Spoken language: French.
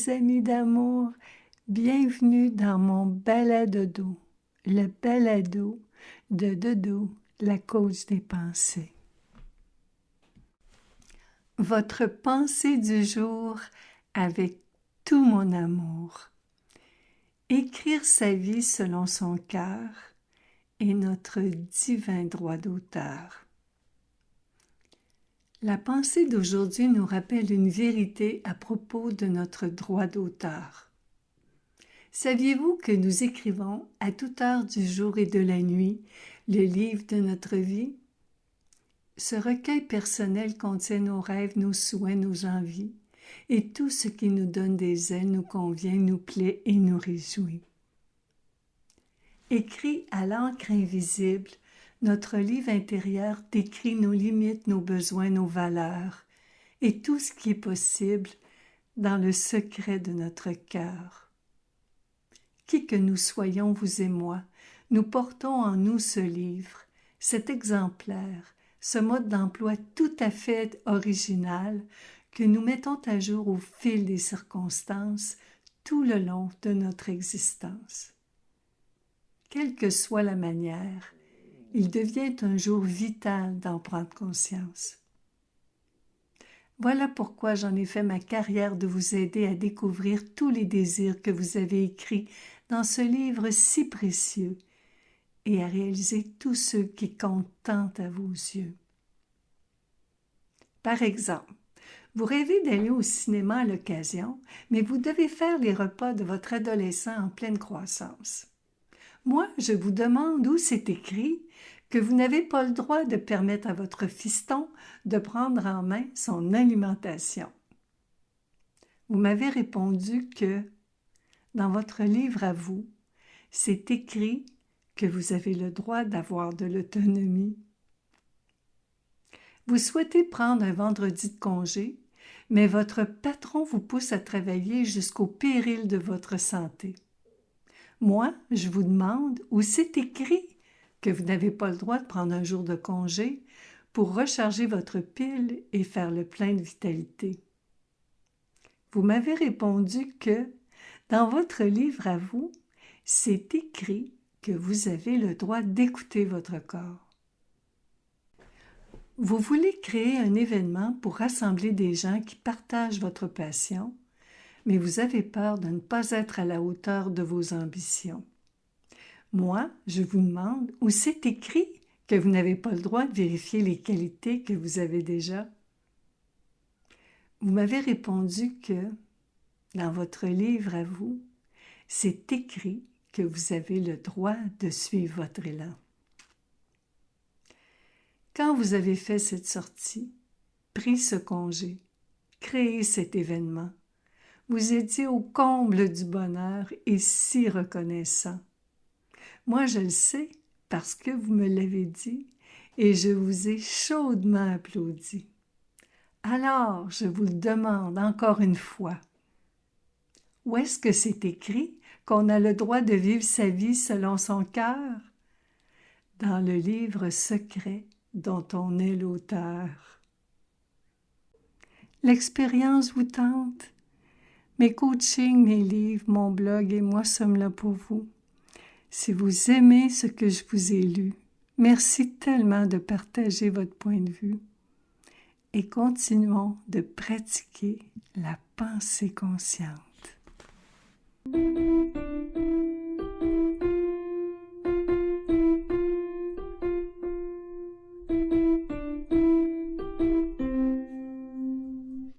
mes amis d'amour, bienvenue dans mon balado, le balado de Dodo, la coach des pensées. Votre pensée du jour avec tout mon amour. Écrire sa vie selon son cœur est notre divin droit d'auteur. La pensée d'aujourd'hui nous rappelle une vérité à propos de notre droit d'auteur. Saviez-vous que nous écrivons à toute heure du jour et de la nuit le livre de notre vie? Ce recueil personnel contient nos rêves, nos souhaits, nos envies, et tout ce qui nous donne des ailes nous convient, nous plaît et nous réjouit. Écrit à l'encre invisible, notre livre intérieur décrit nos limites, nos besoins, nos valeurs et tout ce qui est possible dans le secret de notre cœur. Qui que nous soyons, vous et moi, nous portons en nous ce livre, cet exemplaire, ce mode d'emploi tout à fait original que nous mettons à jour au fil des circonstances tout le long de notre existence. Quelle que soit la manière, il devient un jour vital d'en prendre conscience. Voilà pourquoi j'en ai fait ma carrière de vous aider à découvrir tous les désirs que vous avez écrits dans ce livre si précieux et à réaliser tous ceux qui comptent tant à vos yeux. Par exemple, vous rêvez d'aller au cinéma à l'occasion, mais vous devez faire les repas de votre adolescent en pleine croissance. Moi, je vous demande où c'est écrit que vous n'avez pas le droit de permettre à votre fiston de prendre en main son alimentation. Vous m'avez répondu que, dans votre livre à vous, c'est écrit que vous avez le droit d'avoir de l'autonomie. Vous souhaitez prendre un vendredi de congé, mais votre patron vous pousse à travailler jusqu'au péril de votre santé. Moi, je vous demande où c'est écrit que vous n'avez pas le droit de prendre un jour de congé pour recharger votre pile et faire le plein de vitalité. Vous m'avez répondu que, dans votre livre à vous, c'est écrit que vous avez le droit d'écouter votre corps. Vous voulez créer un événement pour rassembler des gens qui partagent votre passion, mais vous avez peur de ne pas être à la hauteur de vos ambitions. Moi, je vous demande où c'est écrit que vous n'avez pas le droit de vérifier les qualités que vous avez déjà. Vous m'avez répondu que, dans votre livre à vous, c'est écrit que vous avez le droit de suivre votre élan. Quand vous avez fait cette sortie, pris ce congé, créé cet événement, vous étiez au comble du bonheur et si reconnaissant. Moi, je le sais parce que vous me l'avez dit et je vous ai chaudement applaudi. Alors, je vous le demande encore une fois. Où est-ce que c'est écrit qu'on a le droit de vivre sa vie selon son cœur? Dans le livre secret dont on est l'auteur. L'expérience vous tente? Mes coachings, mes livres, mon blog et moi sommes là pour vous. Si vous aimez ce que je vous ai lu, merci tellement de partager votre point de vue et continuons de pratiquer la pensée consciente.